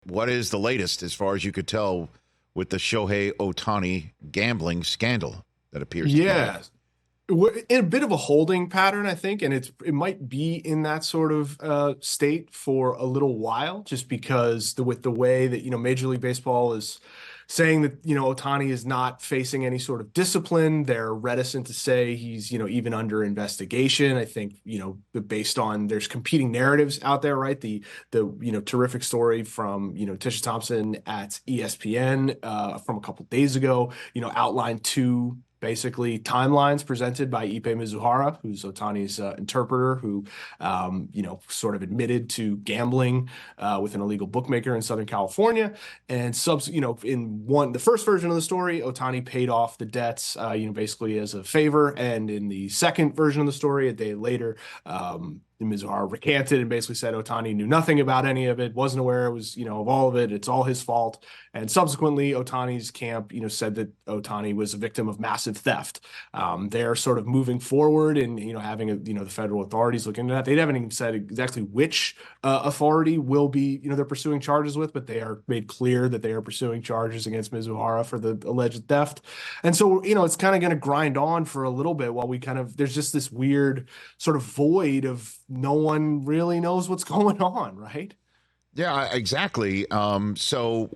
what is the latest, as far as you could tell, with the Shohei Ohtani gambling scandal that appears to be happening? Yeah, we're in a bit of a holding pattern, I think, and it might be in that sort of state for a little while, just because with the way that Major League Baseball is saying that Ohtani is not facing any sort of discipline. They're reticent to say he's even under investigation. I think based on there's competing narratives out there, right? The terrific story from Tisha Thompson at ESPN from a couple days ago, outlined two basically timelines presented by Ipe Mizuhara, who's Ohtani's interpreter, who sort of admitted to gambling with an illegal bookmaker in Southern California. And the first version of the story, Ohtani paid off the debts basically as a favor, and in the second version of the story, a day later, Mizuhara recanted and basically said Ohtani knew nothing about any of it, wasn't aware it was, of all of it. It's all his fault. And subsequently, Ohtani's camp, said that Ohtani was a victim of massive theft. They're sort of moving forward and, having, the federal authorities look into that. They haven't even said exactly which authority will be, they're pursuing charges with, but they are made clear that they are pursuing charges against Mizuhara for the alleged theft. And so, it's kind of going to grind on for a little bit while there's just this weird sort of void of no one really knows what's going on, right? Yeah, exactly. So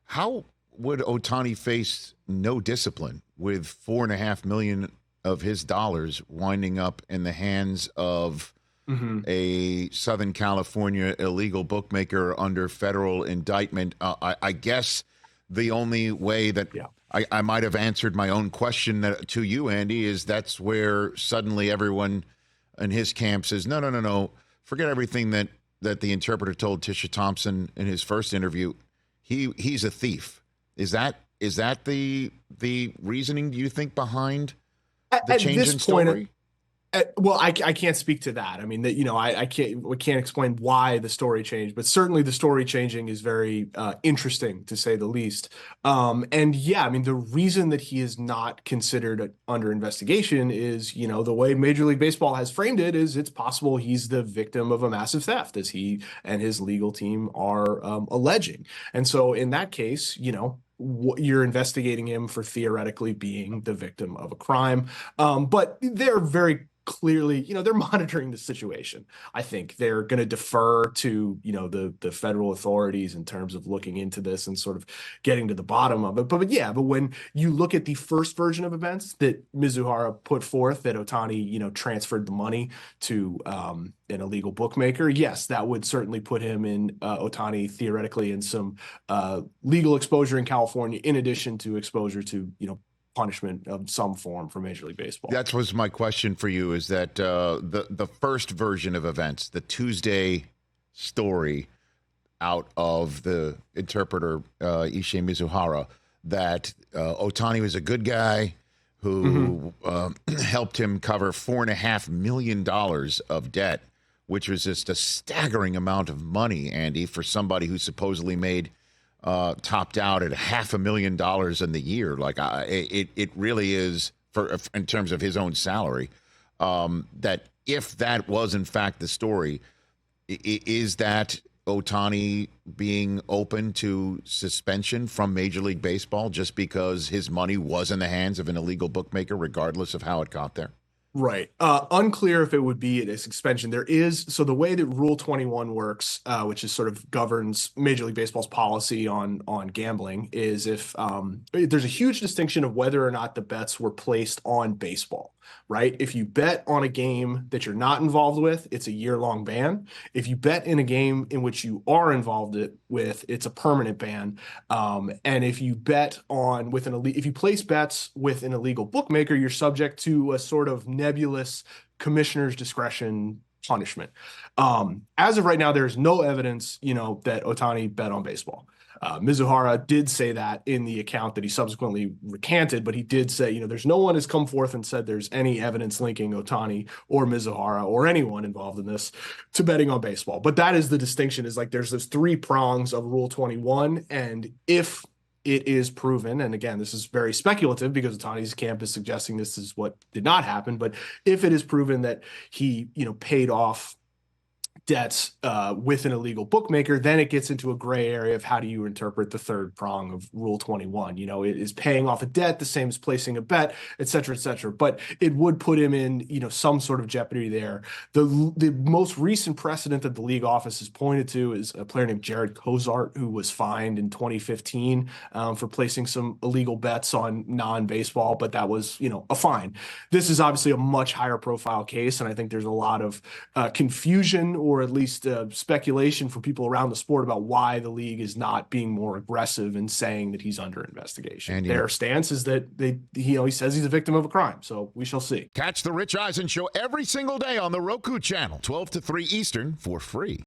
how would Ohtani face no discipline with $4.5 million of his dollars winding up in the hands of a Southern California illegal bookmaker under federal indictment? I guess the only way that I might have answered my own question to you, Andy, is that's where suddenly everyone in his camp says, no, forget everything that the interpreter told Tisha Thompson in his first interview. He's a thief. Is that the reasoning, do you think, behind the change in story? Well, I can't speak to that. I mean, we can't explain why the story changed, but certainly the story changing is very interesting, to say the least. And yeah, I mean, the reason that he is not considered under investigation is, the way Major League Baseball has framed it is it's possible he's the victim of a massive theft, as he and his legal team are alleging. And so in that case, you're investigating him for theoretically being the victim of a crime. But they're very clearly, they're monitoring the situation. I think they're going to defer to, the federal authorities in terms of looking into this and sort of getting to the bottom of it. But when you look at the first version of events that Mizuhara put forth, that Ohtani, transferred the money to an illegal bookmaker, yes, that would certainly put him in Ohtani theoretically in some legal exposure in California, in addition to exposure to, punishment of some form for Major League Baseball. That was my question for you, is that the first version of events, the Tuesday story out of the interpreter, Issei Mizuhara, that Ohtani was a good guy who helped him cover $4.5 million of debt, which was just a staggering amount of money, Andy, for somebody who supposedly made topped out at $500,000 in the year. Like it really is, in terms of his own salary, that if that was in fact the story, is that Ohtani being open to suspension from Major League Baseball just because his money was in the hands of an illegal bookmaker, regardless of how it got there? Right. Unclear if it would be a suspension. So the way that Rule 21 works, which is sort of governs Major League Baseball's policy on gambling, is if there's a huge distinction of whether or not the bets were placed on baseball, right? If you bet on a game that you're not involved with, it's a year-long ban. If you bet in a game in which you are involved with, it's a permanent ban. And if you bet if you place bets with an illegal bookmaker, you're subject to a sort of nebulous commissioner's discretion punishment. As of right now, there's no evidence, that Ohtani bet on baseball. Mizuhara did say that in the account that he subsequently recanted, but he did say, there's no one has come forth and said there's any evidence linking Ohtani or Mizuhara or anyone involved in this to betting on baseball. But that is the distinction, is like there's those three prongs of Rule 21, and if it is proven, and again, this is very speculative because Ohtani's camp is suggesting this is what did not happen, but if it is proven that he, paid off debts with an illegal bookmaker, then it gets into a gray area of how do you interpret the third prong of Rule 21. You know, is paying off a debt the same as placing a bet, et cetera, et cetera. But it would put him in, you know, some sort of jeopardy there. The most recent precedent that the league office has pointed to is a player named Jared Cozart, who was fined in 2015 for placing some illegal bets on non-baseball, but that was, you know, a fine. This is obviously a much higher profile case, and I think there's a lot of confusion or at least speculation for people around the sport about why the league is not being more aggressive in saying that he's under investigation. And their stance is that he says he's a victim of a crime, so we shall see. Catch the Rich Eisen Show every single day on the Roku channel, 12 to 3 Eastern, for free.